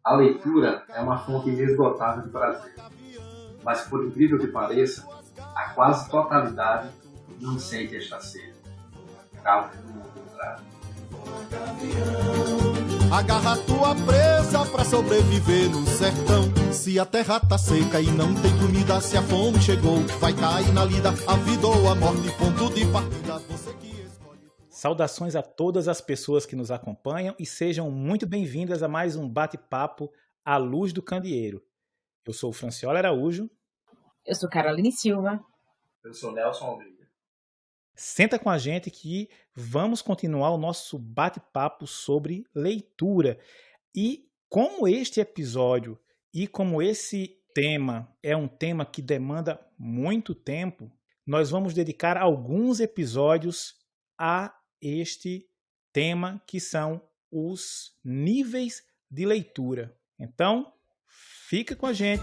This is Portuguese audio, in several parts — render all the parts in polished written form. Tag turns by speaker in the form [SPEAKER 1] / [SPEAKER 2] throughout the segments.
[SPEAKER 1] A leitura é uma fonte inesgotável de prazer, mas por incrível que pareça, a quase totalidade não sente esta sede. Caso do contrário.
[SPEAKER 2] Agarra tua presa pra sobreviver no sertão. Se a terra tá seca e não tem comida, se a fome chegou, vai cair na lida, a vida ou a morte, ponto de partida, você que escolhe.
[SPEAKER 3] Saudações a todas as pessoas que nos acompanham e sejam muito bem-vindas a mais um bate-papo à luz do candeeiro. Eu sou o Franciola Araújo.
[SPEAKER 4] Eu sou Caroline Silva.
[SPEAKER 1] Eu sou Nelson Almeida.
[SPEAKER 3] Senta com a gente que vamos continuar o nosso bate-papo sobre leitura. E como este episódio e como esse tema é um tema que demanda muito tempo, nós vamos dedicar alguns episódios a este tema, que são os níveis de leitura. Então, fica com a gente.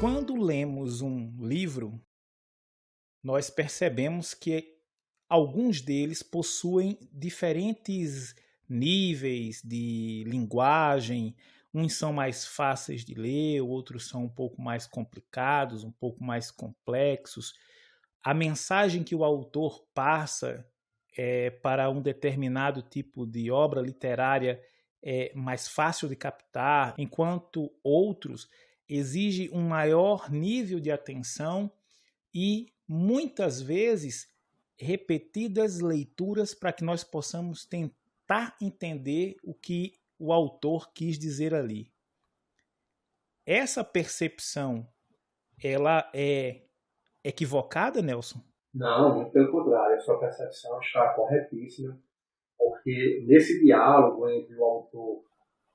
[SPEAKER 3] Quando lemos um livro, nós percebemos que alguns deles possuem diferentes níveis de linguagem. Uns são mais fáceis de ler, outros são um pouco mais complicados, um pouco mais complexos. A mensagem que o autor passa para um determinado tipo de obra literária é mais fácil de captar, enquanto outros exige um maior nível de atenção e, muitas vezes, repetidas leituras para que nós possamos tentar entender o que o autor quis dizer ali. Essa percepção, ela é equivocada, Nelson?
[SPEAKER 1] Não, muito pelo contrário. A sua percepção está corretíssima, porque nesse diálogo entre o autor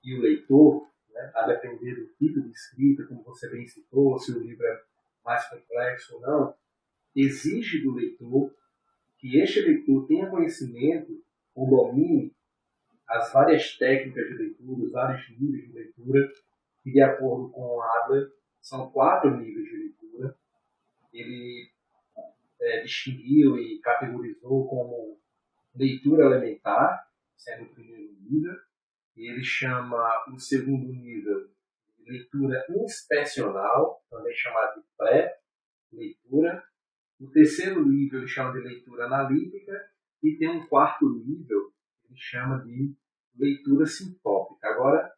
[SPEAKER 1] e o leitor, a depender do tipo de escrita, como você bem citou, se o livro é mais complexo ou não, exige do leitor que este leitor tenha conhecimento ou domine as várias técnicas de leitura, os vários níveis de leitura, que, de acordo com Adler, são 4 níveis de leitura. Ele distinguiu e categorizou como leitura elementar, sendo o primeiro nível. Ele chama o segundo nível de leitura inspecional, também chamado de pré-leitura. O terceiro nível ele chama de leitura analítica e tem um quarto nível que ele chama de leitura sintópica. Agora,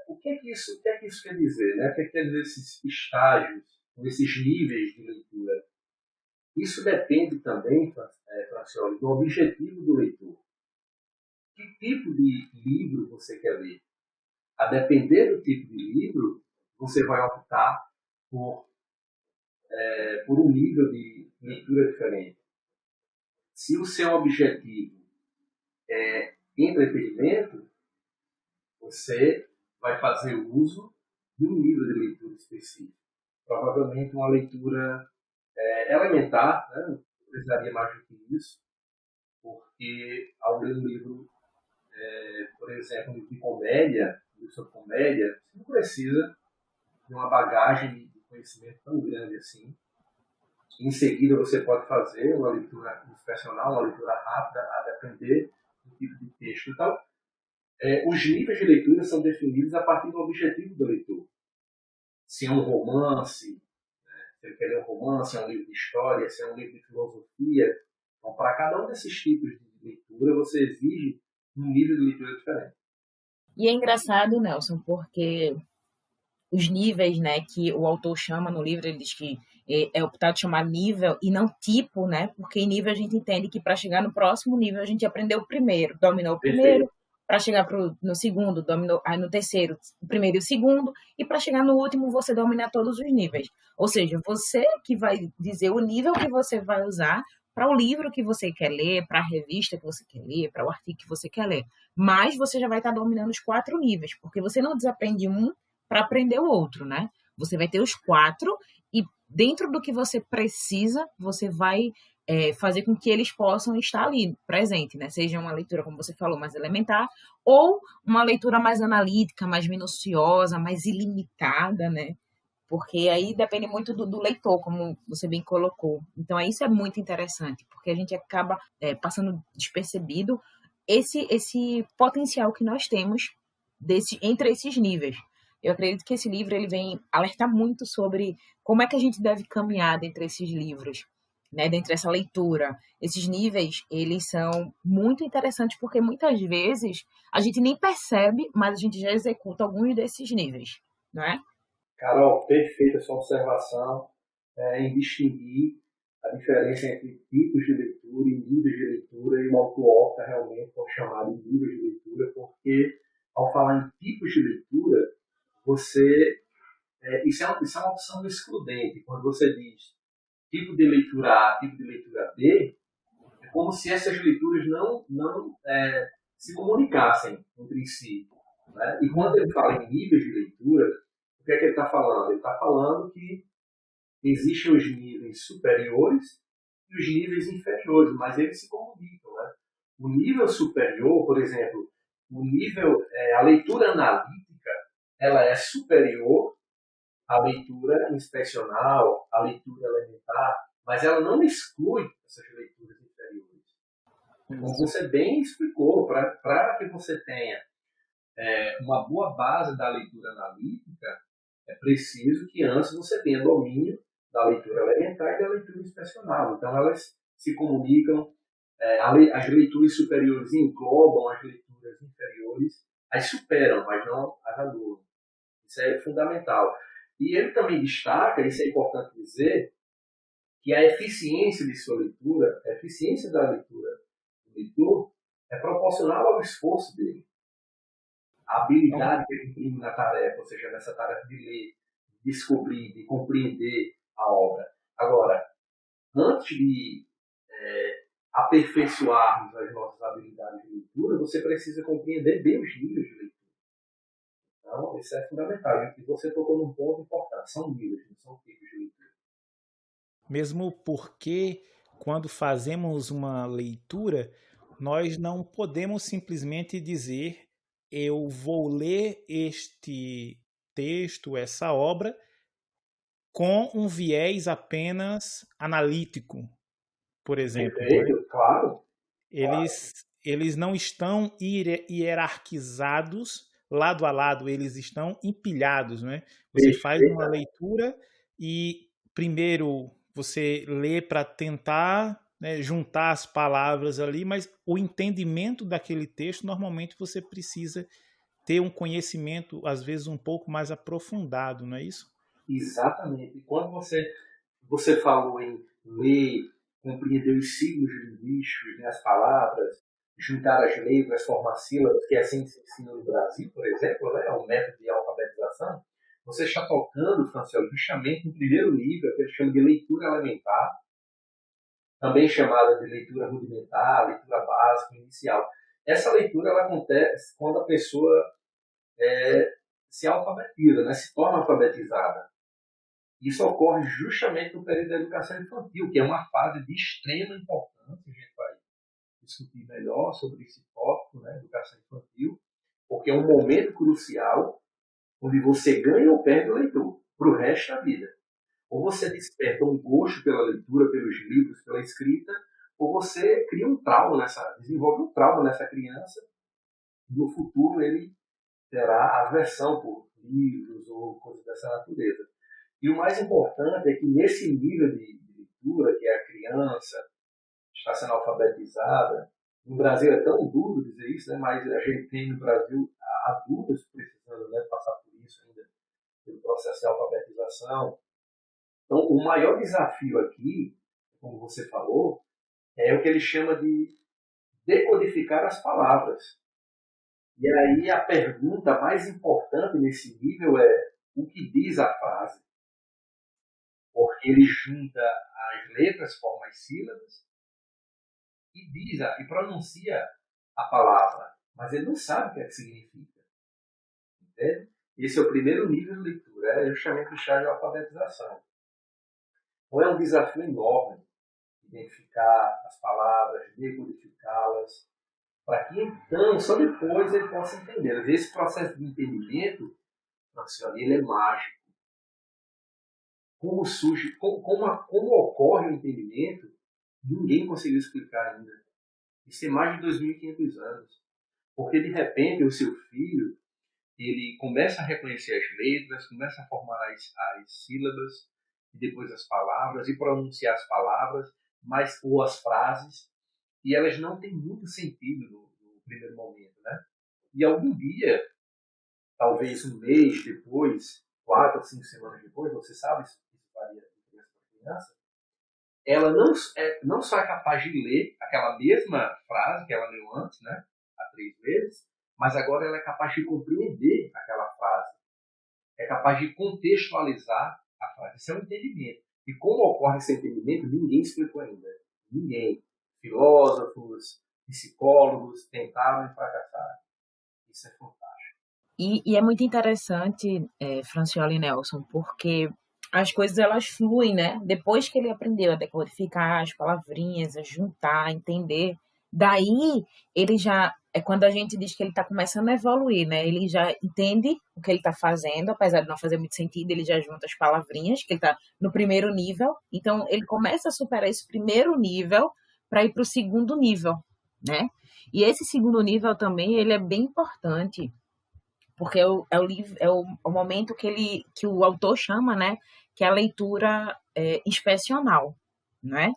[SPEAKER 1] o que é que isso quer dizer? O que quer dizer esses estágios, esses níveis de leitura? Isso depende também, Francioli, do objetivo do leitor. Que tipo de livro você quer ler? A depender do tipo de livro, você vai optar por um nível de leitura diferente. Se o seu objetivo é entretenimento, você vai fazer uso de um nível de leitura específico. Provavelmente uma leitura elementar, não precisaria mais do que isso, porque ao ler um livro, por exemplo, de comédia, sobre comédia, você não precisa de uma bagagem de conhecimento tão grande assim. Em seguida, você pode fazer uma leitura inspecional, uma leitura rápida, a depender do tipo de texto. Então, os níveis de leitura são definidos a partir do objetivo do leitor. Se é um romance, se ele quer ler um romance, se é um livro de história, se é um livro de filosofia. Então, para cada um desses tipos de leitura, você exige um nível de leitura diferente.
[SPEAKER 4] E é engraçado, Nelson, porque os níveis, que o autor chama no livro, ele diz que é optado chamar nível e não tipo, porque em nível a gente entende que para chegar no próximo nível a gente aprendeu o primeiro, dominou o primeiro, para chegar no segundo, dominou, aí no terceiro, o primeiro e o segundo, e para chegar no último você dominar todos os níveis. Ou seja, você que vai dizer o nível que você vai usar para o livro que você quer ler, para a revista que você quer ler, para o artigo que você quer ler. Mas você já vai estar dominando os 4 níveis, porque você não desaprende um para aprender o outro, Você vai ter os 4 e dentro do que você precisa, você vai fazer com que eles possam estar ali, presente, né? Seja uma leitura, como você falou, mais elementar, ou uma leitura mais analítica, mais minuciosa, mais ilimitada, né? Porque aí depende muito do leitor, como você bem colocou. Então, isso é muito interessante, porque a gente acaba passando despercebido esse potencial que nós temos entre esses níveis. Eu acredito que esse livro ele vem alertar muito sobre como é que a gente deve caminhar dentre esses livros, né, dentro dessa leitura. Esses níveis, eles são muito interessantes porque muitas vezes a gente nem percebe, mas a gente já executa alguns desses níveis, não é?
[SPEAKER 1] Carol, perfeita sua observação em distinguir a diferença entre tipos de leitura e níveis de leitura, e o autor opta realmente por chamar de níveis de leitura, porque ao falar em tipos de leitura, isso é uma opção excludente. Quando você diz tipo de leitura A, tipo de leitura B, é como se essas leituras não se comunicassem entre si. Né? E quando ele fala em níveis de leitura, o que é que ele está falando? Ele está falando que existem os níveis superiores e os níveis inferiores, mas eles se comunicam. Né? O nível superior, por exemplo, a leitura analítica, ela é superior à leitura inspecional, à leitura elementar, mas ela não exclui essas leituras inferiores. Como você bem explicou, para que você tenha uma boa base da leitura analítica, é preciso que antes você tenha domínio da leitura elementar e da leitura inspecional. Então, elas se comunicam, as leituras superiores englobam as leituras inferiores, as superam, mas não as anulam. Isso é fundamental. E ele também destaca, isso é importante dizer, que a eficiência de sua leitura, a eficiência da leitura do leitor, é proporcional ao esforço dele. A habilidade que ele imprime na tarefa, ou seja, nessa tarefa de ler, de descobrir, de compreender a obra. Agora, antes de aperfeiçoarmos as nossas habilidades de leitura, você precisa compreender bem os níveis de leitura. Então, isso é fundamental. E você tocou num ponto importante. São níveis, não são tipos de leitura.
[SPEAKER 3] Mesmo porque, quando fazemos uma leitura, nós não podemos simplesmente dizer eu vou ler este texto, essa obra, com um viés apenas analítico, por exemplo.
[SPEAKER 1] Perfeito, né? Claro.
[SPEAKER 3] Eles não estão hierarquizados lado a lado, eles estão empilhados, né? Você faz uma leitura e primeiro você lê para tentar, né, juntar as palavras ali, mas o entendimento daquele texto, normalmente você precisa ter um conhecimento, às vezes, um pouco mais aprofundado, não é isso?
[SPEAKER 1] Exatamente. E quando você falou em ler, compreender os signos linguísticos, né, as palavras, juntar as letras, formar sílabas, que assim se ensina no Brasil, por exemplo, né, é um método de alfabetização, você está tocando, Franciel, justamente no primeiro nível, que ele chama de leitura elementar, também chamada de leitura rudimentar, leitura básica, inicial. Essa leitura ela acontece quando a pessoa se alfabetiza, né, se torna alfabetizada. Isso ocorre justamente no período da educação infantil, que é uma fase de extrema importância. A gente vai discutir melhor sobre esse tópico, né, educação infantil, porque é um momento crucial onde você ganha ou perde o leitor para o resto da vida. Ou você desperta um gosto pela leitura, pelos livros, pela escrita, ou você cria desenvolve um trauma nessa criança, e no futuro ele terá aversão por livros ou coisas dessa natureza. E o mais importante é que nesse nível de leitura, que é a criança está sendo alfabetizada, no Brasil é tão duro dizer isso, né, mas a gente tem no Brasil adultos precisando, né, passar por isso ainda, pelo processo de alfabetização. Então, o maior desafio aqui, como você falou, é o que ele chama de decodificar as palavras. E aí a pergunta mais importante nesse nível é o que diz a frase? Porque ele junta as letras, forma as sílabas e pronuncia a palavra, mas ele não sabe o que é que significa. Entende? Esse é o primeiro nível de leitura, é justamente o estágio de alfabetização. Então é um desafio enorme identificar as palavras, decodificá-las, para que então, só depois ele possa entender. Às vezes esse processo de entendimento, Francione, ele é mágico. Como surge, como ocorre o entendimento, ninguém conseguiu explicar ainda. Isso tem mais de 2.500 anos. Porque, de repente, o seu filho, ele começa a reconhecer as letras, começa a formar as sílabas, e depois as palavras, e pronunciar as palavras, ou as frases, e elas não têm muito sentido no primeiro momento, né? E algum dia, talvez um mês depois, 4 ou 5 semanas depois, você sabe, isso varia de criança para criança, ela não só é capaz de ler aquela mesma frase que ela leu antes, né, há 3 vezes, mas agora ela é capaz de compreender aquela frase, é capaz de contextualizar a frase. Isso é um entendimento. E como ocorre esse entendimento, ninguém explicou ainda. Ninguém. Filósofos, psicólogos tentaram e fracassaram. Isso é fantástico.
[SPEAKER 4] E é muito interessante, Francioli e Nelson, porque as coisas elas fluem, né? Depois que ele aprendeu a decodificar as palavrinhas, a juntar, a entender, daí ele já é quando a gente diz que ele está começando a evoluir, né? Ele já entende o que ele está fazendo, apesar de não fazer muito sentido, ele já junta as palavrinhas, que ele está no primeiro nível. Então ele começa a superar esse primeiro nível para ir para o segundo nível, né? E esse segundo nível também ele é bem importante porque é o momento que o autor chama, né, que é a leitura inspecional, né?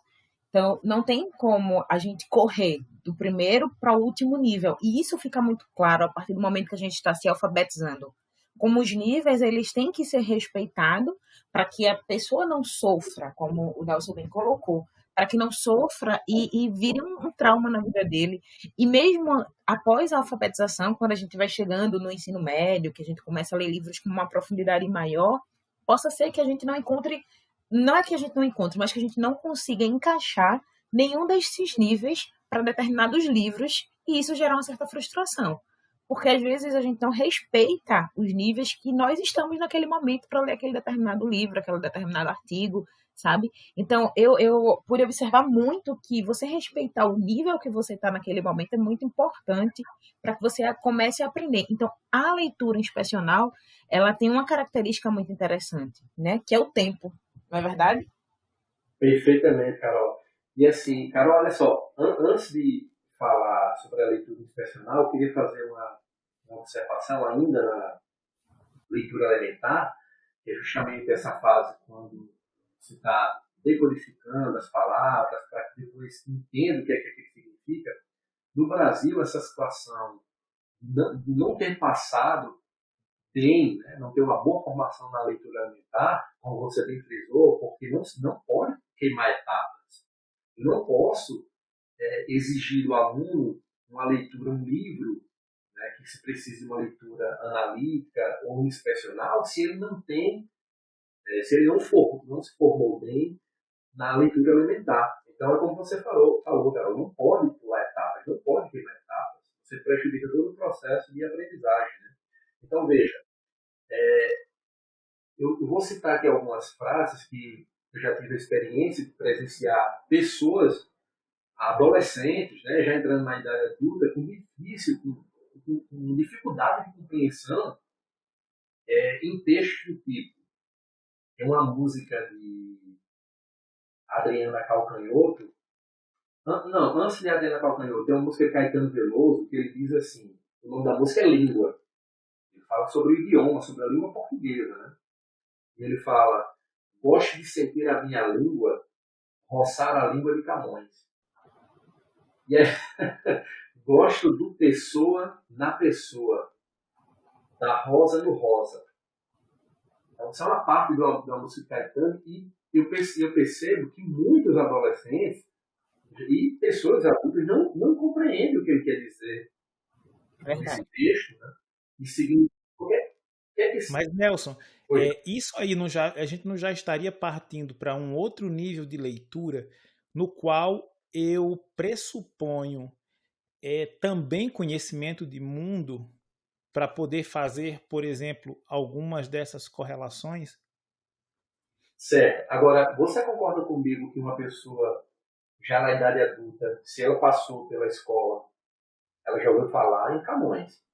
[SPEAKER 4] Então, não tem como a gente correr do primeiro para o último nível. E isso fica muito claro a partir do momento que a gente está se alfabetizando. Como os níveis, eles têm que ser respeitados para que a pessoa não sofra, como o Nelson bem colocou, para que não sofra e vire um trauma na vida dele. E mesmo após a alfabetização, quando a gente vai chegando no ensino médio, que a gente começa a ler livros com uma profundidade maior, possa ser que a gente não encontre, não é que a gente não encontre, mas que a gente não consiga encaixar nenhum desses níveis para determinados livros, e isso gera uma certa frustração. Porque às vezes a gente não respeita os níveis que nós estamos naquele momento para ler aquele determinado livro, aquele determinado artigo, sabe? Então, eu pude observar muito que você respeitar o nível que você está naquele momento é muito importante para que você comece a aprender. Então, a leitura inspecional, ela tem uma característica muito interessante, né? Que é o tempo, não é verdade?
[SPEAKER 1] Perfeitamente, Carol. E assim, Carol, olha só, antes de falar sobre a leitura inspecional, eu queria fazer uma observação ainda na leitura elementar, que é justamente essa fase quando você está decodificando as palavras para que depois entenda o que é que aquilo significa. No Brasil, essa situação de não ter passado bem, né, não ter uma boa formação na leitura elementar, como você bem frisou, porque não pode queimar etapas. Eu não posso exigir do aluno uma leitura, um livro, né, que se precise de uma leitura analítica ou inspecional, se ele não tem, se ele não se formou bem na leitura elementar. Então é como você falou, Carol, não pode pular etapas, não pode queimar etapas. Você prejudica todo o processo de aprendizagem. Né? Então veja, eu vou citar aqui algumas frases que eu já tive a experiência de presenciar pessoas, adolescentes, né, já entrando na idade adulta, com dificuldade de compreensão em textos do tipo. Tem uma música de Adriana Calcanhoto. Não, antes de Adriana Calcanhoto, tem uma música de Caetano Veloso que ele diz assim, o nome da música é Língua. Ele fala sobre o idioma, sobre a língua portuguesa, né? E ele fala, gosto de sentir a minha língua roçar a língua de Camões. E gosto do pessoa na pessoa, da rosa no rosa. Então, isso é uma parte da música Caetano e eu percebo que muitos adolescentes e pessoas adultas não compreendem o que ele quer dizer nesse texto, né? E seguindo.
[SPEAKER 3] Mas, Nelson, isso aí a gente não já estaria partindo para um outro nível de leitura no qual eu pressuponho também conhecimento de mundo para poder fazer, por exemplo, algumas dessas correlações?
[SPEAKER 1] Certo. Agora, você concorda comigo que uma pessoa já na idade adulta, se ela passou pela escola, ela já ouviu falar em Camões?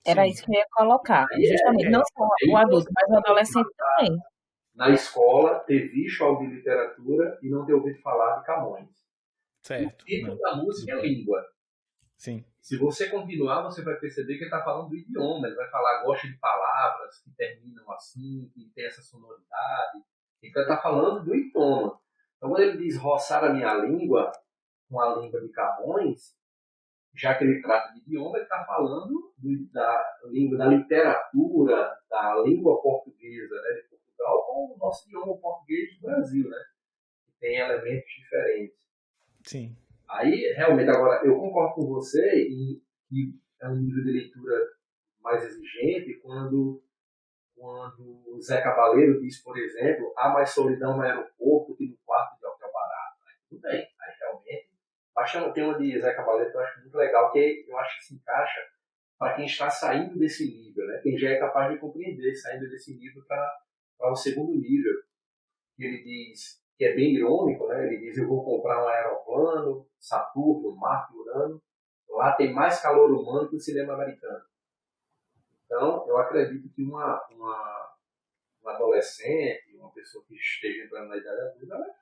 [SPEAKER 4] Era
[SPEAKER 3] Sim.
[SPEAKER 4] isso que eu ia colocar.
[SPEAKER 1] Aí
[SPEAKER 4] Justamente, não só
[SPEAKER 1] é
[SPEAKER 4] o adulto,
[SPEAKER 1] impossível
[SPEAKER 4] mas o adolescente também.
[SPEAKER 1] na escola ter visto algo de literatura e não ter ouvido falar de Camões. O
[SPEAKER 3] Certo.
[SPEAKER 1] título
[SPEAKER 3] Não.
[SPEAKER 1] da música é língua.
[SPEAKER 3] Sim.
[SPEAKER 1] Se você continuar, você vai perceber que ele está falando do idioma. Ele vai falar, gosta de palavras que terminam assim, que tem essa sonoridade. Então, ele está falando do idioma. Então, quando ele diz roçar a minha língua com a língua de Camões, já que ele trata de idioma, ele está falando da língua, da literatura, da língua portuguesa, né, de Portugal, com o nosso idioma português do Brasil, né, que tem elementos diferentes.
[SPEAKER 3] Sim.
[SPEAKER 1] Aí, realmente, agora, eu concordo com você em que é um nível de leitura mais exigente quando o Zé Cabaleiro diz, por exemplo, há mais solidão no aeroporto que no quarto de hotel barato. Aí, tudo bem, aí realmente. Baixa tem uma de Zé Cabaleiro que eu acho muito legal, que eu acho que se encaixa para quem está saindo desse nível, né? Quem já é capaz de compreender, saindo desse nível para o segundo nível. Que ele diz, que é bem irônico, né? Ele diz, eu vou comprar um aeroplano, Saturno, Marte, Urano, lá tem mais calor humano que o cinema americano. Então, eu acredito que uma adolescente, uma pessoa que esteja entrando na idade adulta,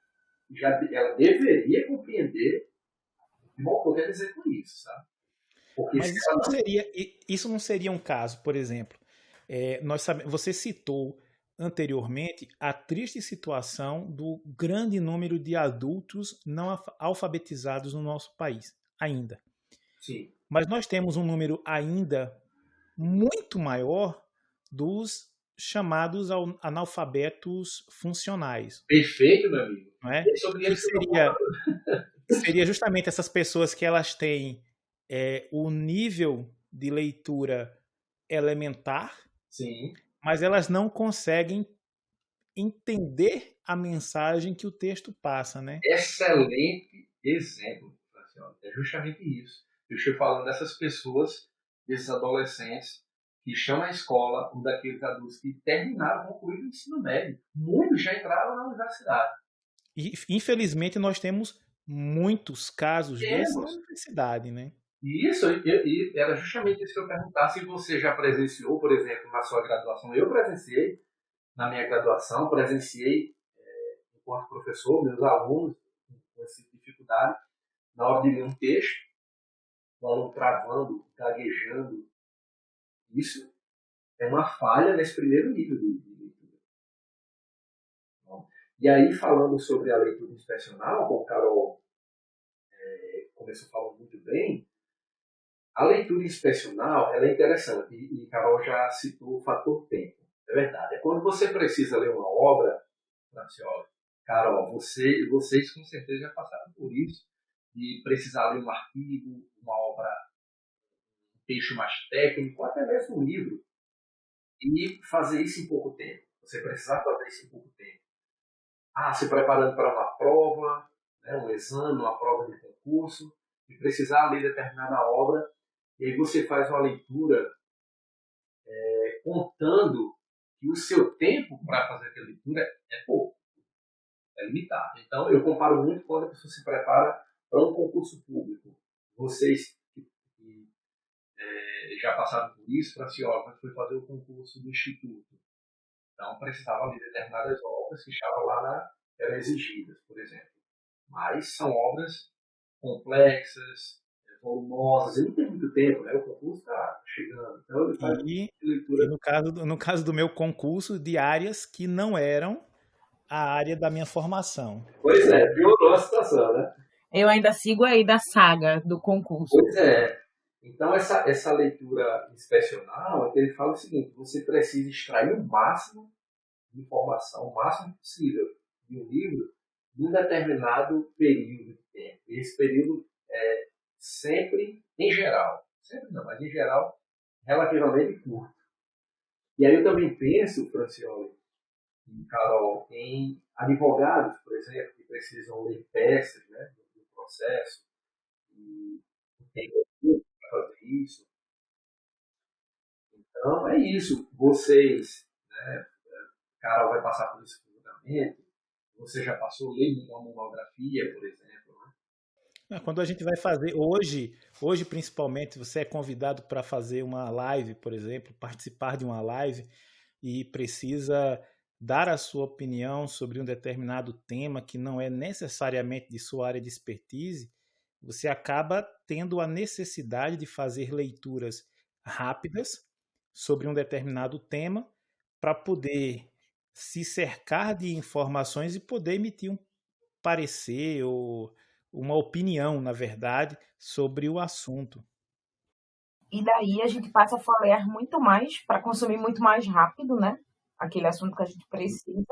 [SPEAKER 1] ela deveria compreender o que o autor quer dizer com isso, sabe? Porque
[SPEAKER 3] Mas isso não seria um caso, por exemplo, você citou anteriormente a triste situação do grande número de adultos não alfabetizados no nosso país, ainda.
[SPEAKER 1] Sim.
[SPEAKER 3] Mas nós temos um número ainda muito maior dos chamados analfabetos funcionais.
[SPEAKER 1] Perfeito, meu amigo.
[SPEAKER 3] Não é?
[SPEAKER 1] É sobre
[SPEAKER 3] Que
[SPEAKER 1] isso que eu tô
[SPEAKER 3] seria justamente essas pessoas que elas têm o nível de leitura elementar,
[SPEAKER 1] Sim.
[SPEAKER 3] mas elas não conseguem entender a mensagem que o texto passa, né?
[SPEAKER 1] Excelente exemplo, Francione. É justamente isso. Eu estou falando dessas pessoas, desses adolescentes, que chamam a escola, um daqueles adultos que terminaram, concluíram o ensino médio. Muitos já entraram na universidade.
[SPEAKER 3] E, infelizmente, nós temos muitos casos desses na
[SPEAKER 1] Temos.
[SPEAKER 3] universidade, né?
[SPEAKER 1] Isso, e era justamente isso que eu perguntar, se você já presenciou, por exemplo, na sua graduação. Eu presenciei, na minha graduação, presenciei, enquanto professor, meus alunos com essa dificuldade, na hora de ler um texto, o aluno travando, gaguejando. Isso é uma falha nesse primeiro nível de leitura. E aí, falando sobre a leitura inspecional, como o Carol começou falando muito bem, a leitura inspecional ela é interessante, e Carol já citou o fator tempo. É verdade. É quando você precisa ler uma obra, Franciola, Carol, vocês com certeza já passaram por isso, de precisar ler um artigo, uma obra, um texto mais técnico, até mesmo um livro, e fazer isso em pouco tempo. Você precisar fazer isso em pouco tempo. Se preparando para uma prova, né, um exame, uma prova de concurso, e precisar ler determinada obra, e aí você faz uma leitura contando que o seu tempo para fazer aquela leitura é pouco, é limitado. Então, eu comparo muito quando a pessoa se prepara para um concurso público. Vocês que já passaram por isso, para assim, foi fazer o concurso do Instituto. Então, precisava ler determinadas obras que estavam lá, eram exigidas, por exemplo. Mas são obras complexas, volumosas, e não tem muito tempo, né? O concurso está chegando. Então, ele faz leitura.
[SPEAKER 3] E no caso do meu concurso, de áreas que não eram a área da minha formação.
[SPEAKER 1] Pois é, piorou a situação, né?
[SPEAKER 4] Eu ainda sigo aí da saga do concurso.
[SPEAKER 1] Pois é. Então, essa leitura inspecional é que ele fala o seguinte: você precisa extrair o máximo de informação, o máximo possível de um livro num determinado período de tempo. E esse período é sempre, em geral, sempre não, mas em geral, relativamente curto. E aí eu também penso, Francioli e Carol, em advogados, por exemplo, que precisam ler peças, né, do processo, e tem tempo para fazer isso. Então, é isso. Vocês, né, Carol vai passar por isso treinamento, você já passou lendo uma monografia, por exemplo, né?
[SPEAKER 3] Quando a gente vai fazer, hoje principalmente, você é convidado para fazer uma live, por exemplo, participar de uma live e precisa dar a sua opinião sobre um determinado tema que não é necessariamente de sua área de expertise, você acaba tendo a necessidade de fazer leituras rápidas sobre um determinado tema para poder se cercar de informações e poder emitir um parecer ou uma opinião, na verdade, sobre o assunto.
[SPEAKER 4] E daí a gente passa a folhear muito mais para consumir muito mais rápido, né? Aquele assunto que a gente precisa,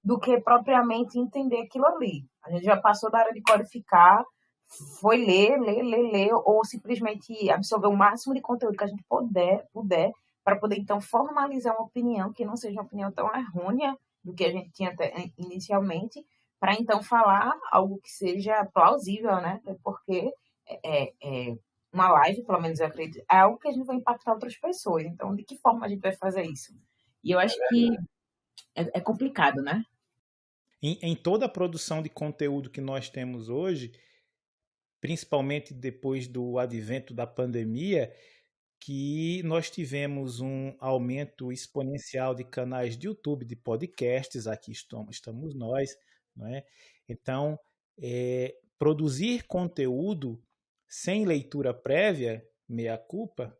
[SPEAKER 4] do que propriamente entender aquilo ali. A gente já passou da área de codificar, foi ler, ou simplesmente absorver o máximo de conteúdo que a gente puder para poder então formalizar uma opinião que não seja uma opinião tão errônea do que a gente tinha inicialmente, para então falar algo que seja plausível, né? Porque uma live, pelo menos eu acredito, é algo que a gente vai impactar outras pessoas. Então, de que forma a gente vai fazer isso? E eu acho que é complicado, né?
[SPEAKER 3] Em toda a produção de conteúdo que nós temos hoje, principalmente depois do advento da pandemia, que nós tivemos um aumento exponencial de canais de YouTube, de podcasts, aqui estamos nós, não é? Então, produzir conteúdo sem leitura prévia, meia culpa,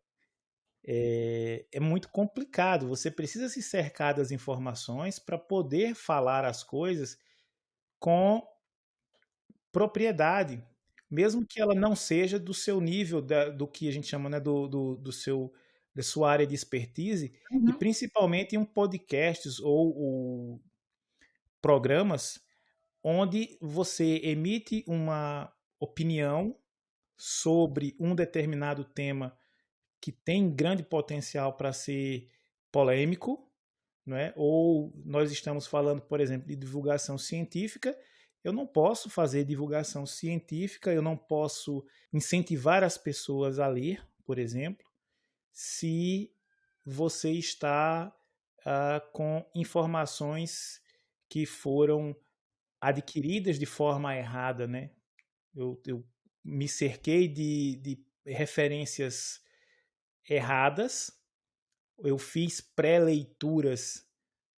[SPEAKER 3] é muito complicado. Você precisa se cercar das informações para poder falar as coisas com propriedade, mesmo que ela não seja do seu nível, do que a gente chama, né, da sua área de expertise, e
[SPEAKER 4] Uhum.
[SPEAKER 3] principalmente em podcasts ou programas onde você emite uma opinião sobre um determinado tema que tem grande potencial para ser polêmico, não é? Ou nós estamos falando, por exemplo, de divulgação científica. Eu não posso fazer divulgação científica, eu não posso incentivar as pessoas a ler, por exemplo, se você está com informações que foram adquiridas de forma errada, né? Eu me cerquei de referências erradas, eu fiz pré-leituras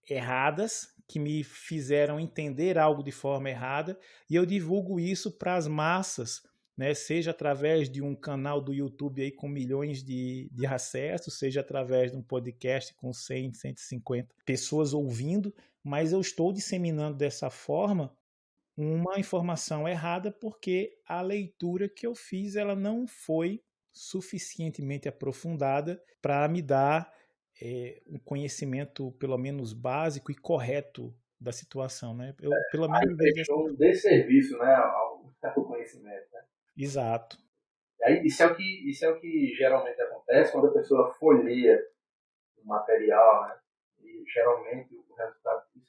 [SPEAKER 3] erradas que me fizeram entender algo de forma errada e eu divulgo isso para as massas, né? Seja através de um canal do YouTube aí com milhões de acessos, seja através de um podcast com 100, 150 pessoas ouvindo, mas eu estou disseminando dessa forma uma informação errada porque a leitura que eu fiz ela não foi suficientemente aprofundada para me dar um conhecimento pelo menos básico e correto da situação, né? Eu pelo
[SPEAKER 1] Aí
[SPEAKER 3] menos vejo
[SPEAKER 1] prestou um desserviço, né, ao conhecimento, né?
[SPEAKER 3] exato.
[SPEAKER 1] Aí, isso é o que geralmente acontece quando a pessoa folheia o material, né? E geralmente o resultado disso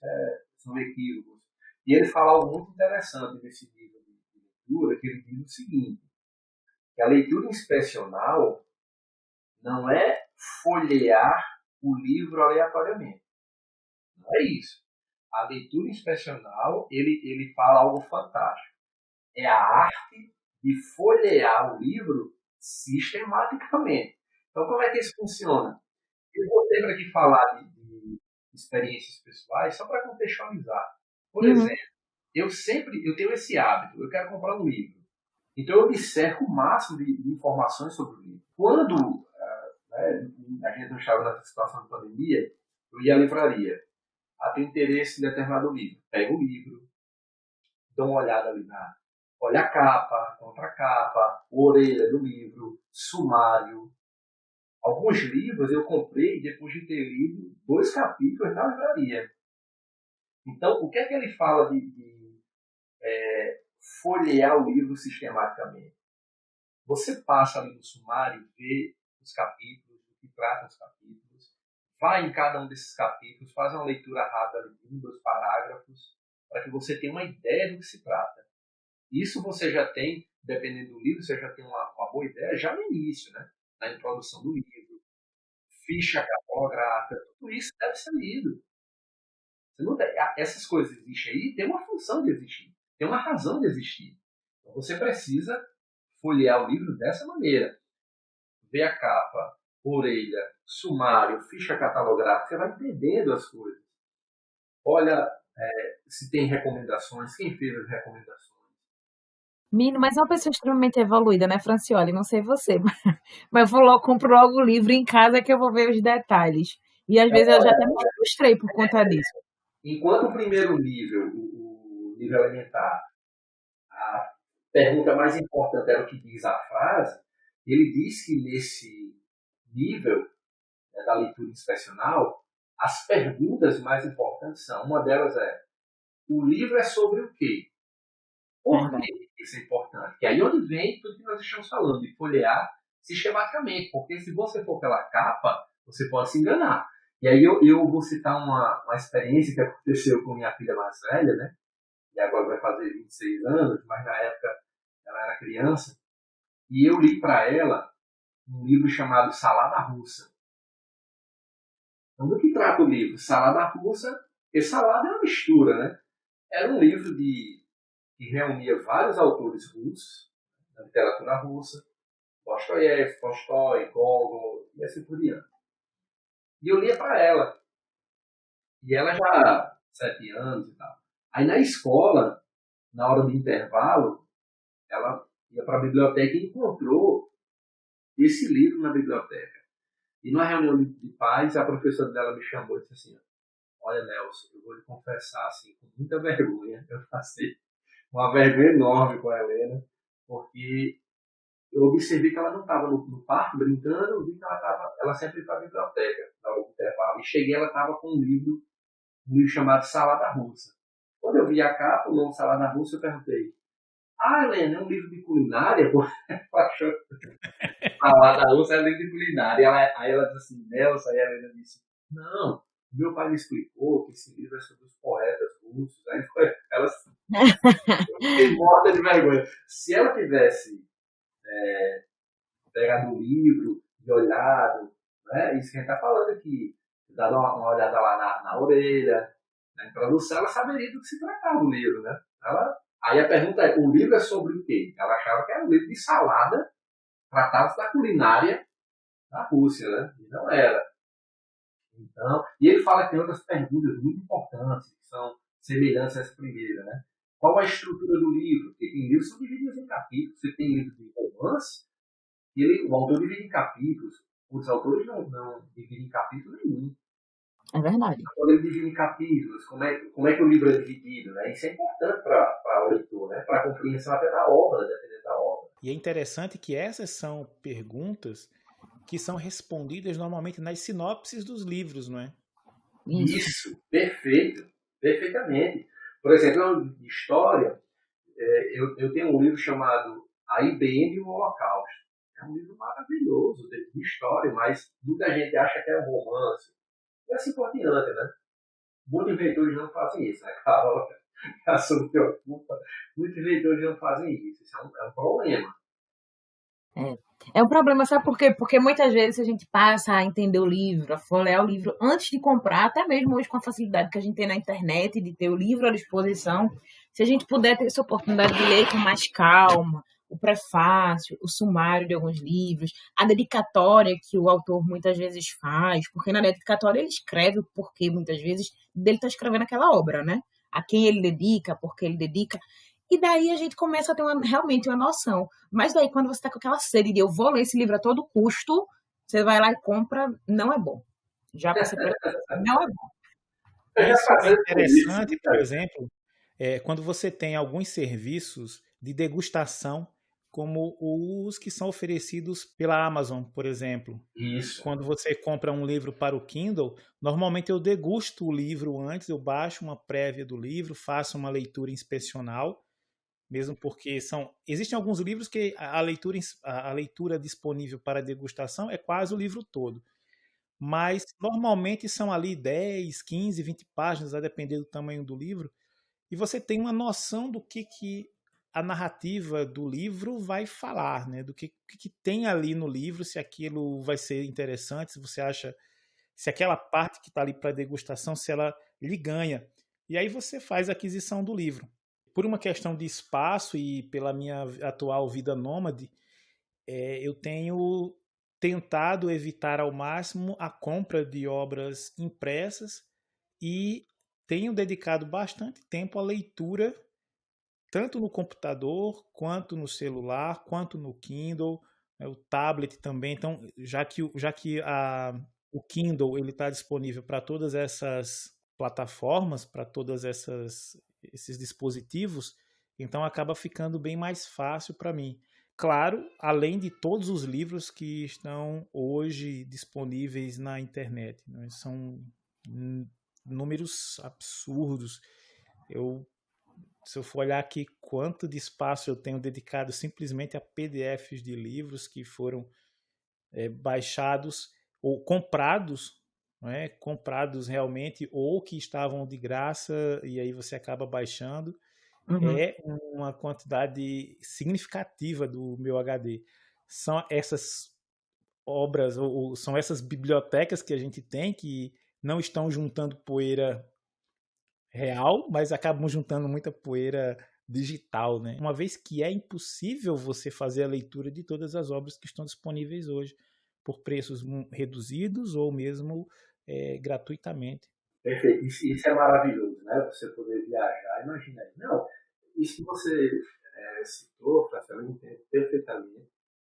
[SPEAKER 1] são equívocos. E ele fala algo muito interessante nesse livro de leitura, que ele diz o seguinte, que a leitura inspecional não é folhear o livro aleatoriamente. Não é isso. A leitura inspecional, ele fala algo fantástico. É a arte de folhear o livro sistematicamente. Então, como é que isso funciona? Eu vou ter aqui falar de experiências pessoais só para contextualizar. Por
[SPEAKER 4] Uhum.
[SPEAKER 1] exemplo, eu tenho esse hábito, eu quero comprar um livro. Então eu me cerco o máximo de informações sobre o livro. Quando a gente não estava nessa situação de pandemia, eu ia à livraria. Tenho interesse em determinado livro. Pego o livro, dou uma olhada ali olha a capa, contracapa, orelha do livro, sumário. Alguns livros eu comprei depois de ter lido 2 capítulos na livraria. Então, o que é que ele fala de folhear o livro sistematicamente? Você passa ali no sumário, vê os capítulos, do que trata os capítulos, vai em cada um desses capítulos, faz uma leitura rápida de 1, 2 parágrafos, para que você tenha uma ideia do que se trata. Isso você já tem, dependendo do livro, você já tem uma boa ideia já no início, né? Na introdução do livro, ficha cartográfica, tudo isso deve ser lido. Você não tem, essas coisas existem aí, tem uma função de existir, tem uma razão de existir. Então você precisa folhear o livro dessa maneira. Ver a capa, orelha, sumário, ficha catalográfica, você vai entendendo as coisas. Olha se tem recomendações, quem fez as recomendações.
[SPEAKER 4] Mino, mas é uma pessoa extremamente evoluída, né, Francioli? Não sei você, mas eu vou logo, compro logo o livro em casa que eu vou ver os detalhes. E às vezes eu já até me frustrei por conta disso.
[SPEAKER 1] Enquanto o primeiro nível, o nível elementar, a pergunta mais importante era o que diz a frase, ele diz que nesse nível da leitura inspecional, as perguntas mais importantes são, uma delas é, o livro é sobre o quê? Por que isso é importante? Que aí onde vem tudo que nós estamos falando, de folhear sistematicamente, porque se você for pela capa, você pode se enganar. E aí eu vou citar uma experiência que aconteceu com minha filha mais velha, né? E agora vai fazer 26 anos, mas na época ela era criança, e eu li para ela um livro chamado Salada Russa. Então, do que trata o livro? Salada Russa, porque salada é uma mistura, né? Era um livro que reunia vários autores russos, da literatura russa, Dostoiévski, Tolstói, Gogol, e assim por diante. E eu lia para ela. E ela já 7 anos e tal. Aí na escola, na hora do intervalo, ela ia para a biblioteca e encontrou esse livro na biblioteca. E numa reunião de pais, a professora dela me chamou e disse assim, olha, Nelson, eu vou lhe confessar assim, com muita vergonha, eu passei uma vergonha enorme com a Helena, porque eu observei que ela não estava no parque brincando, eu vi que ela sempre ia para a biblioteca na hora do intervalo. E cheguei, ela estava com um livro chamado Salada Russa. Quando eu vi a capa, o nome Salada Russa, eu perguntei, Helena, é um livro de culinária? Achou Salada Russa é livro de culinária. Aí ela disse assim, Nelson, aí a Helena disse, não, meu pai me explicou que esse livro é sobre os poetas russos. Aí foi, ela fiquei morta de vergonha. Se ela tivesse pegado o livro e olhado, né, isso que a gente está falando aqui, dado uma olhada lá na orelha, na introdução, ela saberia do que se tratava o livro, né? Aí a pergunta é, o livro é sobre o quê? Ela achava que era um livro de salada, tratava-se da culinária da Rússia, né? E não era. Então, e ele fala que tem outras perguntas muito importantes, que são semelhantes a essa primeira, né? Qual a estrutura do livro? Porque tem livros que são divididos em capítulos. Você tem livro de romance, o autor divide em capítulos. Os autores não dividem em capítulo nenhum.
[SPEAKER 4] É verdade.
[SPEAKER 1] Quando ele divide em capítulos, como é que o livro é dividido, né? Isso é importante para o leitor, né? Para a compreensão até da obra, dependendo da obra.
[SPEAKER 3] E é interessante que essas são perguntas que são respondidas normalmente nas sinopses dos livros, não é?
[SPEAKER 1] Isso, perfeito, perfeitamente. Por exemplo, de história, eu tenho um livro chamado A IBM e o Holocausto. É um livro maravilhoso de história, mas muita gente acha que é um romance. E assim por diante, né? Muitos leitores não fazem isso, né? Claro, é assunto que ocupa. Muitos leitores não fazem isso. Isso é um problema.
[SPEAKER 4] É um problema, sabe por quê? Porque muitas vezes a gente passa a entender o livro, a folhear o livro antes de comprar, até mesmo hoje com a facilidade que a gente tem na internet de ter o livro à disposição. Se a gente puder ter essa oportunidade de ler com mais calma, o prefácio, o sumário de alguns livros, a dedicatória que o autor muitas vezes faz, porque na dedicatória ele escreve o porquê, muitas vezes, dele estar escrevendo aquela obra, né? A quem ele dedica, por que ele dedica. E daí a gente começa a ter realmente uma noção. Mas daí, quando você está com aquela sede de eu vou ler esse livro a todo custo, você vai lá e compra, não é bom. Já passei por isso, não é bom.
[SPEAKER 3] Isso é interessante, por exemplo, quando você tem alguns serviços de degustação, como os que são oferecidos pela Amazon, por exemplo.
[SPEAKER 1] Isso.
[SPEAKER 3] Quando você compra um livro para o Kindle, normalmente eu degusto o livro antes, eu baixo uma prévia do livro, faço uma leitura inspecional, mesmo porque existem alguns livros que a leitura disponível para degustação é quase o livro todo. Mas normalmente são ali 10, 15, 20 páginas, a depender do tamanho do livro, e você tem uma noção do que a narrativa do livro vai falar, né? Do que tem ali no livro, se aquilo vai ser interessante, se você acha, se aquela parte que está ali para degustação, se ela ele ganha. E aí você faz a aquisição do livro. Por uma questão de espaço e pela minha atual vida nômade, eu tenho tentado evitar ao máximo a compra de obras impressas e tenho dedicado bastante tempo à leitura, tanto no computador, quanto no celular, quanto no Kindle, o tablet também. Então, o Kindle ele está disponível para todas essas plataformas, para todas esses dispositivos, então acaba ficando bem mais fácil para mim. Claro, além de todos os livros que estão hoje disponíveis na internet, né? São números absurdos. Se eu for olhar aqui quanto de espaço eu tenho dedicado simplesmente a PDFs de livros que foram baixados ou comprados, não é? Comprados realmente, ou que estavam de graça e aí você acaba baixando, é uma quantidade significativa do meu HD. São essas obras, ou são essas bibliotecas que a gente tem que não estão juntando poeira real, mas acabam juntando muita poeira digital, né? Uma vez que é impossível você fazer a leitura de todas as obras que estão disponíveis hoje por preços reduzidos ou mesmo gratuitamente.
[SPEAKER 1] Perfeito. Isso é maravilhoso, né? Você poder viajar. Imagina aí. Não, isso que você citou, Francelo, eu entendo perfeitamente.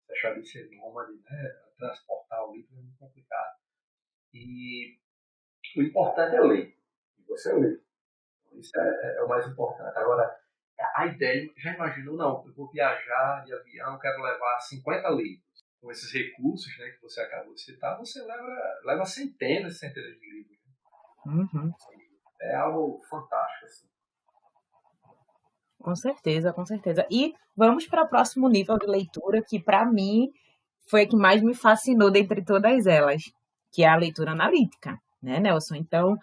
[SPEAKER 1] Deixar de ser nômade, né? Transportar o livro é muito complicado. E o importante é ler. E você lê. Isso é o mais importante. Agora, a ideia, já imaginou? Não, eu vou viajar de avião, quero levar 50 livros. Com esses recursos, né, que você acabou de citar, você leva centenas e centenas de livros. É algo fantástico, assim.
[SPEAKER 4] Com certeza, com certeza. E vamos para o próximo nível de leitura, que para mim foi a que mais me fascinou dentre todas elas, que é a leitura analítica, né, Nelson? Então,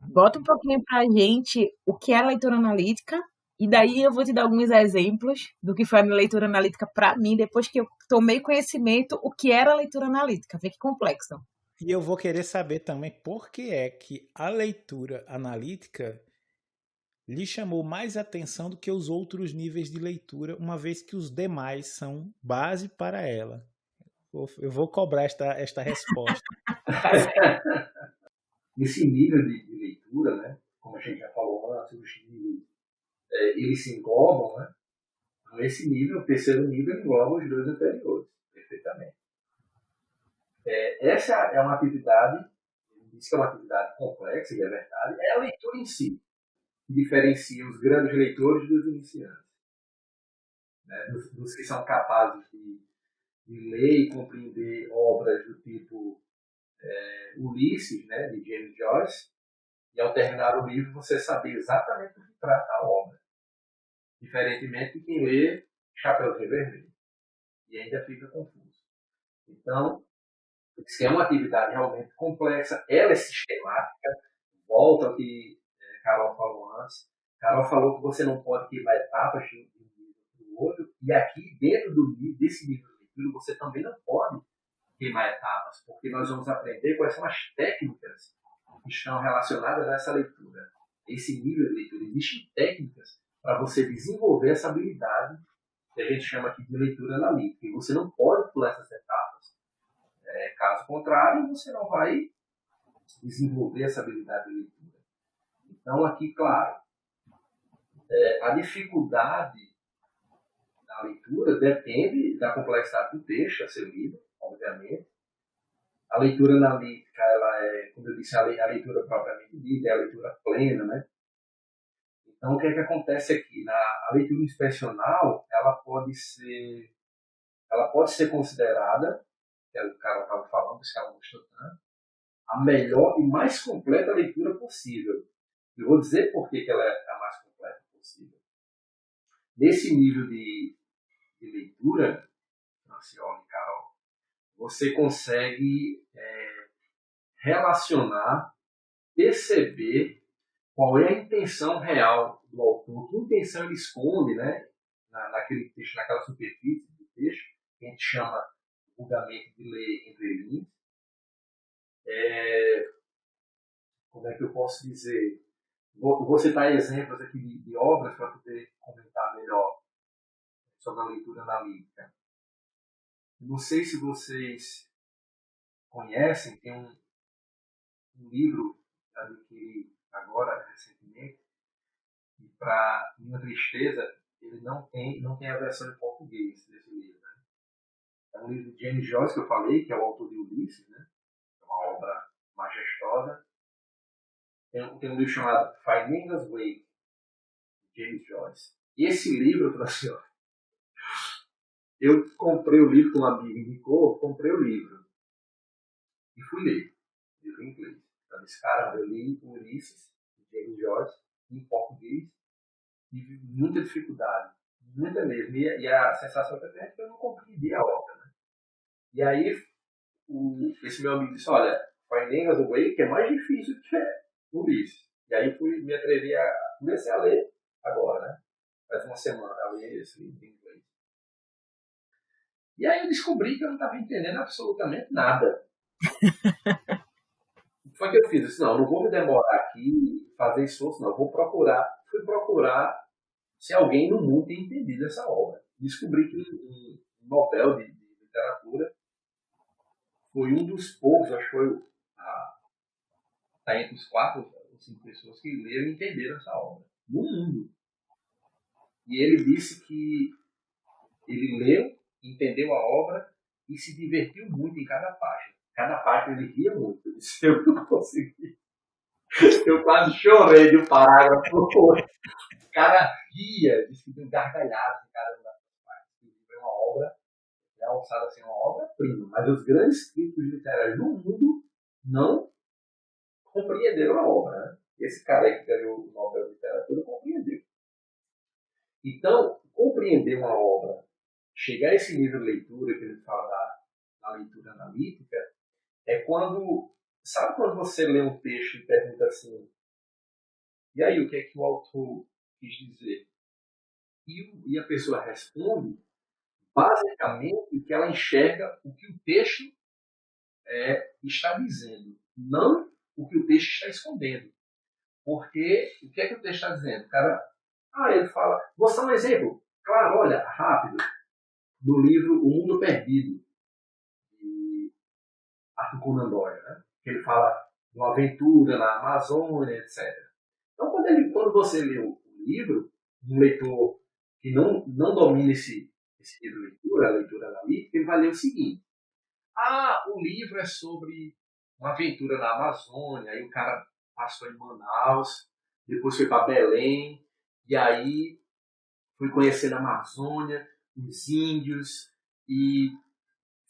[SPEAKER 4] bota um pouquinho para a gente o que é a leitura analítica, e daí eu vou te dar alguns exemplos do que foi a minha leitura analítica para mim, depois que eu tomei conhecimento o que era a leitura analítica. Vê que complexo.
[SPEAKER 3] E eu vou querer saber também por que é que a leitura analítica lhe chamou mais atenção do que os outros níveis de leitura, uma vez que os demais são base para ela. Eu vou cobrar esta resposta.
[SPEAKER 1] Nesse nível de leitura, né, como a gente já falou antes, os níveis, eles se englobam, né? Nesse nível, o terceiro nível engloba os dois anteriores, perfeitamente. Essa é uma atividade, diz que é uma atividade complexa, e é verdade, é a leitura em si, que diferencia os grandes leitores dos iniciantes, né? Dos que são capazes de ler e compreender obras do tipo Ulisses, né, de James Joyce, e ao terminar o livro você saber exatamente do que trata a obra, diferentemente de quem lê Chapeuzinho Vermelho e ainda fica confuso. Então, isso é uma atividade realmente complexa, ela é sistemática, volta ao que Carol falou antes. Carol falou que você não pode queimar etapas de um livro para o outro, e aqui, dentro desse livro de leitura, você também não pode queimar etapas, porque nós vamos aprender quais são as técnicas que estão relacionadas a essa leitura. Esse nível de leitura, existem técnicas para você desenvolver essa habilidade que a gente chama aqui de leitura analítica, e você não pode pular essas etapas. Caso contrário, você não vai desenvolver essa habilidade de leitura. Então, aqui, claro, a dificuldade da leitura depende da complexidade do texto a ser lido, obviamente. A leitura analítica, ela é, como eu disse, a leitura propriamente dita, é a leitura plena, né? Então, o que é que acontece aqui? A leitura inspecional, ela pode ser considerada, que é o que o cara estava falando, esse cara gostou tanto, a melhor e mais completa leitura possível. Eu vou dizer por que ela é a mais completa possível. Nesse nível de leitura, Francione e Carol, você consegue relacionar, perceber qual é a intenção real do autor, que intenção ele esconde, né, naquele texto, naquela superfície do texto, que a gente chama vulgarmente de ler entre linhas. como é que eu posso dizer? Vou citar exemplos aqui de obras para poder comentar melhor sobre a leitura analítica. Não sei se vocês conhecem, tem um livro que eu adquiri agora, recentemente, e para minha tristeza, ele não tem a versão em português desse livro. Né? É um livro de James Joyce, que eu falei, que é o autor de Ulisses, né? É uma obra majestosa. Tem um livro chamado Finnegan's Wake, de James Joyce. E esse livro, eu comprei o livro, como a amiga indicou, comprei o livro e fui ler. Livro em inglês. Então, disse, caramba, eu li Ulisses, de James Joyce, em português, tive muita dificuldade, muita mesmo. E a sensação que eu tenho é que eu não compreendi a obra. Né? E aí, esse meu amigo disse, olha, Finnegan's Wake é mais difícil que Ulisses. E aí me atrevi comecei a ler agora, né? Faz uma semana, a ler esse livro em inglês. E aí eu descobri que eu não estava entendendo absolutamente nada. O que foi que eu fiz? Eu disse, não vou me demorar aqui, fazer esforço, não. Fui procurar se alguém no mundo tem entendido essa obra. Descobri que um Nobel de literatura foi um dos poucos, acho que foi está entre os 4 ou 5 pessoas que leram e entenderam essa obra no mundo. E ele disse que ele leu, entendeu a obra e se divertiu muito em cada página. Cada página ele ria muito. Eu disse, eu não consegui. Eu quase chorei de um parágrafo pro outro. O cara ria, disse que deu gargalhadas em cada uma das páginas. É uma obra, é alçada assim, uma obra-prima. Mas os grandes críticos literários do mundo não compreenderam a obra. Né? Esse cara aí que ganhou o Nobel de Literatura compreendeu. Então, compreender uma obra, chegar a esse nível de leitura que ele fala da leitura analítica, é quando... Sabe quando você lê um texto e pergunta assim, e aí, o que é que o autor quis dizer? E a pessoa responde, basicamente, o que ela enxerga, o que o texto está dizendo, não o que o texto está escondendo. Porque, o que é que o texto está dizendo? O cara, ele fala, vou dar um exemplo, claro, olha, rápido, do livro O Mundo Perdido, de Arthur Conan Doyle, né? Que ele fala de uma aventura na Amazônia, etc. Então, quando você lê o livro, um leitor que não domina esse tipo de leitura, a leitura analítica, ele vai ler o seguinte. O livro é sobre uma aventura na Amazônia, aí o cara passou em Manaus, depois foi para Belém, e aí foi conhecendo a Amazônia, os índios, e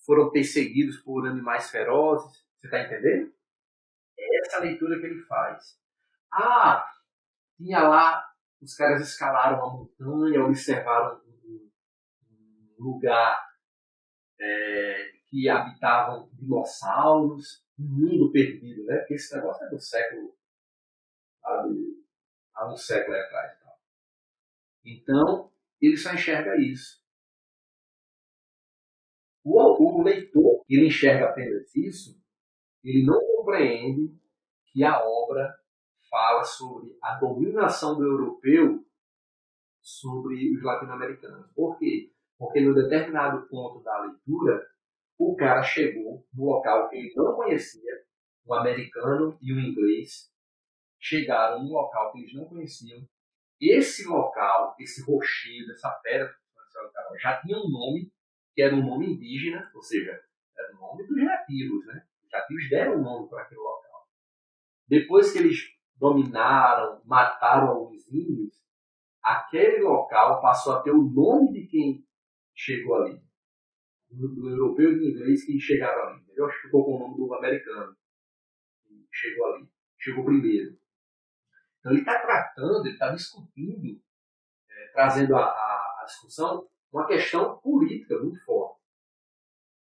[SPEAKER 1] foram perseguidos por animais ferozes. Você está entendendo? É essa a leitura que ele faz. Tinha lá, os caras escalaram a montanha, observaram um lugar que habitavam dinossauros, um mundo perdido, né? Porque esse negócio é do século, há um século atrás. Então, ele só enxerga isso. O leitor, ele enxerga apenas isso, ele não compreende que a obra fala sobre a dominação do europeu sobre os latino-americanos. Por quê? Porque no determinado ponto da leitura, o cara chegou no local que ele não conhecia, um americano e um inglês chegaram num local que eles não conheciam. Esse local, esse rochedo, essa pedra, já tinha um nome, que era um nome indígena, ou seja, era o nome dos nativos, né? Os nativos deram um nome para aquele local. Depois que eles dominaram, mataram alguns índios, aquele local passou a ter o nome de quem chegou ali. Do europeu e do inglês que chegaram ali. Eu acho que ficou com o nome do americano que chegou ali. Chegou primeiro. Então ele está tratando, ele está discutindo, trazendo a discussão uma questão política muito forte,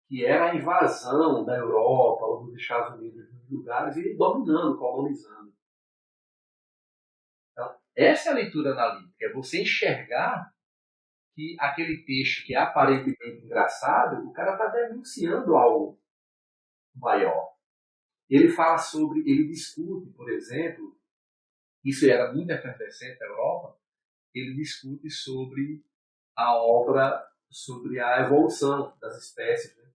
[SPEAKER 1] que era a invasão da Europa ou dos Estados Unidos nos lugares e dominando, colonizando. Então, essa é a leitura analítica, é você enxergar que aquele texto que é aparentemente engraçado, o cara está denunciando algo maior. ele discute, por exemplo, isso era muito efervescente na Europa, ele discute sobre a obra, sobre a evolução das espécies, né?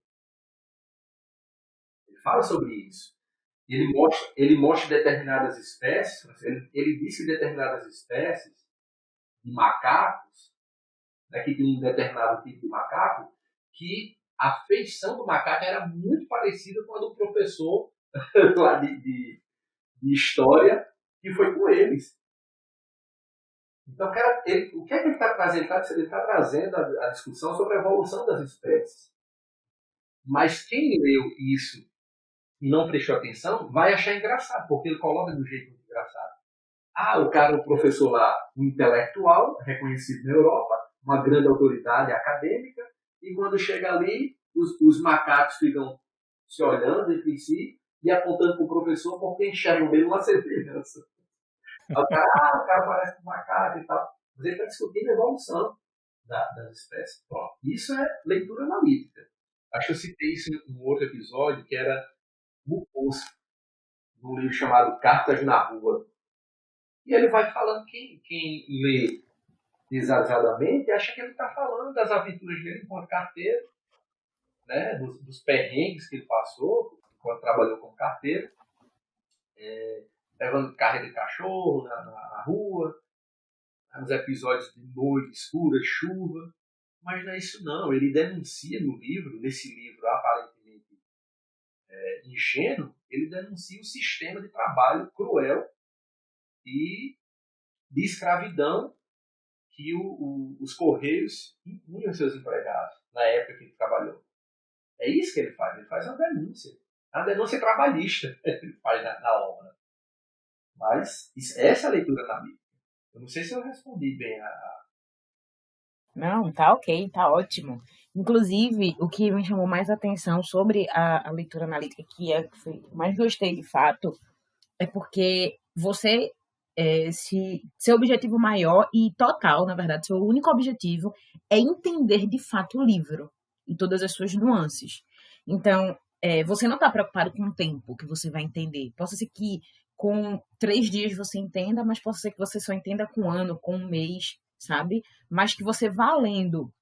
[SPEAKER 1] Ele fala sobre isso. Ele mostra determinadas espécies, ele diz que determinadas espécies de macacos, né, que tem um determinado tipo de macaco, que a feição do macaco era muito parecida com a do professor lá de história que foi com eles. Então, cara, o que é que ele está trazendo? Ele está trazendo a discussão sobre a evolução das espécies. Mas quem leu isso e não prestou atenção vai achar engraçado, porque ele coloca de um jeito muito engraçado. O professor lá, um intelectual, reconhecido na Europa, uma grande autoridade acadêmica, e quando chega ali, os macacos ficam se olhando entre si e apontando para o professor porque enxergam bem uma semelhança. O cara parece um macaco e tal. Mas ele está discutindo a evolução das espécies. Pronto. Isso é leitura analítica. Acho que eu citei isso em um outro episódio, que era Bukowski, num livro chamado Cartas na Rua. E ele vai falando, quem lê exageradamente acha que ele está falando das aventuras dele enquanto carteiro, né, dos perrengues que ele passou enquanto trabalhou como carteiro, levando carreira de cachorro na rua, nos episódios de noite escura, chuva. Mas não é isso não, ele denuncia nesse livro aparentemente ingênuo, ele denuncia o sistema de trabalho cruel e de escravidão que os Correios impunham aos seus empregados na época que ele trabalhou. É isso que ele faz uma denúncia trabalhista ele faz na obra. Mas essa é a leitura da Bíblia. Eu não sei se eu respondi bem
[SPEAKER 4] Não, tá ok, tá ótimo. Inclusive, o que me chamou mais atenção sobre a leitura analítica, que foi o que eu mais gostei de fato, é porque você, seu objetivo maior e total, na verdade, seu único objetivo é entender de fato o livro e todas as suas nuances. Então, você não está preocupado com o tempo que você vai entender. Possa ser que com 3 dias você entenda, mas pode ser que você só entenda com 1 ano, com 1 mês, sabe? Mas que você vá lendo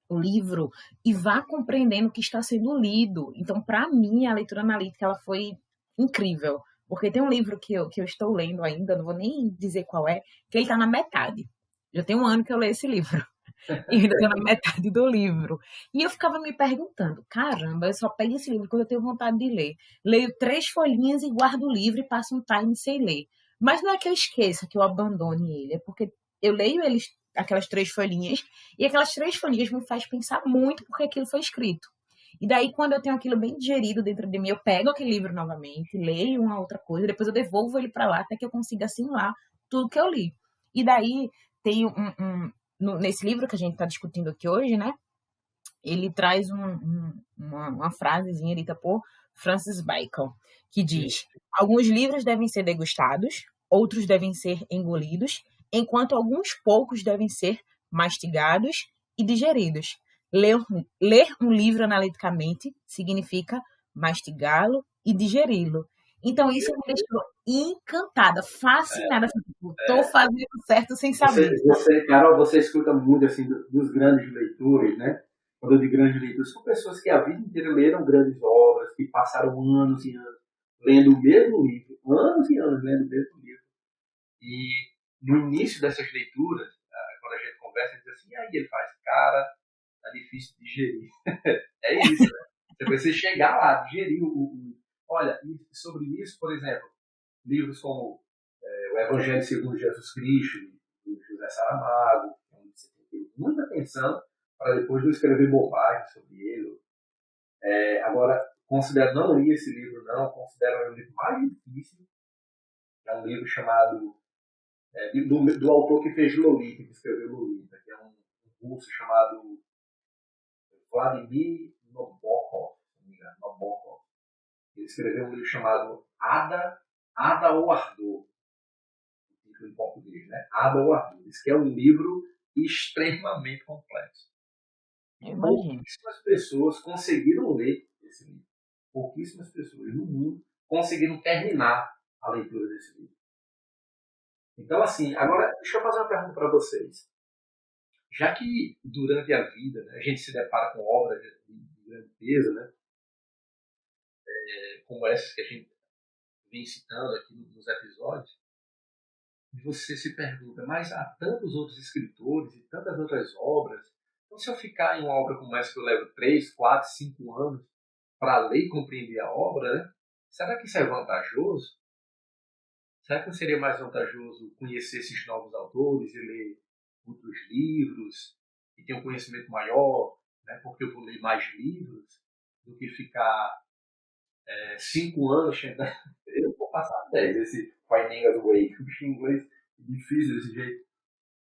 [SPEAKER 4] o livro e vá compreendendo o que está sendo lido. Então, para mim, a leitura analítica ela foi incrível. Porque tem um livro que eu estou lendo ainda, não vou nem dizer qual é, que ele está na metade. Já tem 1 ano que eu leio esse livro. E ainda estou na metade do livro. E eu ficava me perguntando, caramba, eu só pego esse livro quando eu tenho vontade de ler. Leio 3 folhinhas e guardo o livro e passo um time sem ler. Mas não é que eu esqueça, que eu abandone ele. É porque eu leio aquelas 3 folhinhas e aquelas 3 folhinhas me faz pensar muito porque aquilo foi escrito. E daí, quando eu tenho aquilo bem digerido dentro de mim, eu pego aquele livro novamente, leio uma outra coisa, depois eu devolvo ele para lá até que eu consiga assimilar tudo que eu li. E daí, tem nesse livro que a gente está discutindo aqui hoje, né? Ele traz uma frasezinha dita por Francis Bacon, que diz: alguns livros devem ser degustados, outros devem ser engolidos, enquanto alguns poucos devem ser mastigados e digeridos. Ler um livro analiticamente significa mastigá-lo e digeri-lo. Então, isso me deixou encantada, fascinada. Estou fazendo certo sem saber.
[SPEAKER 1] Carol, você escuta muito assim, dos grandes leitores, né? Quando eu digo grandes leitores, são pessoas que a vida inteira leram grandes obras, que passaram anos e anos lendo o mesmo livro, anos e anos lendo o mesmo livro. E no início dessas leituras, quando a gente conversa, diz assim, e aí ele faz, cara, tá difícil de digerir. É isso, né? Você precisa chegar lá, digerir Olha, e sobre isso, por exemplo, livros como O Evangelho segundo Jesus Cristo, de José Saramago, onde você tem que ter muita atenção para depois não escrever bobagem sobre ele. Agora, não li esse livro, não, considero o livro mais difícil. É um livro chamado, do autor que fez Lolita, que escreveu Lolita, que é um russo chamado Vladimir Nabokov, se não me engano, Nabokov. Ele escreveu um livro chamado Ada ou Ardor, título em português, né? Ada ou Ardor. Isso que é um livro extremamente complexo. Pouquíssimas pessoas conseguiram ler esse livro. Pouquíssimas pessoas no mundo conseguiram terminar a leitura desse livro. Então, assim, agora deixa eu fazer uma pergunta para vocês. Já que durante a vida, né, a gente se depara com obras de grande peso, né, como essas que a gente vem citando aqui nos episódios, e você se pergunta, mas há tantos outros escritores e tantas outras obras, então se eu ficar em uma obra como essa que eu levo 3, 4, 5 anos para ler e compreender a obra, né, será que isso é vantajoso? Será que não seria mais vantajoso conhecer esses novos autores e ler outros livros e ter um conhecimento maior, né, porque eu vou ler mais livros, do que ficar 5 anos tentando... Eu vou passar 10, esse Finding Way, que o bicho em inglês é difícil desse jeito.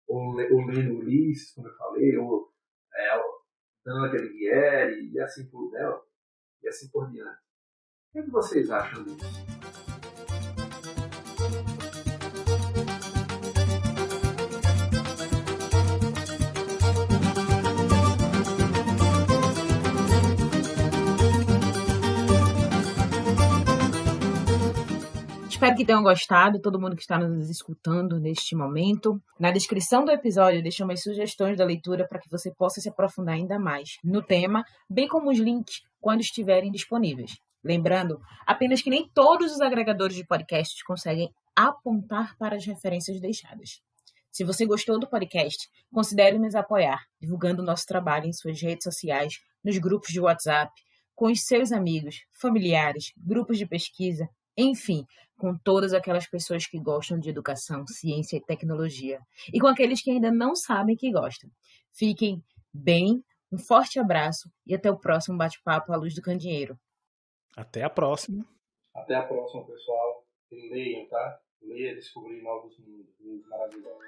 [SPEAKER 1] Ou lendo Ulisses, como eu falei, ou Dante Alighieri, e assim por diante. O que vocês acham disso?
[SPEAKER 4] Espero que tenham gostado, todo mundo que está nos escutando neste momento. Na descrição do episódio, deixo umas sugestões da leitura para que você possa se aprofundar ainda mais no tema, bem como os links quando estiverem disponíveis. Lembrando, apenas que nem todos os agregadores de podcasts conseguem apontar para as referências deixadas. Se você gostou do podcast, considere nos apoiar, divulgando o nosso trabalho em suas redes sociais, nos grupos de WhatsApp, com os seus amigos, familiares, grupos de pesquisa, enfim, com todas aquelas pessoas que gostam de educação, ciência e tecnologia. E com aqueles que ainda não sabem que gostam. Fiquem bem, um forte abraço e até o próximo bate-papo à luz do candeeiro.
[SPEAKER 3] Até a próxima.
[SPEAKER 1] Até a próxima, pessoal. E leiam, tá? Leia, descobrir novos mundos maravilhosos.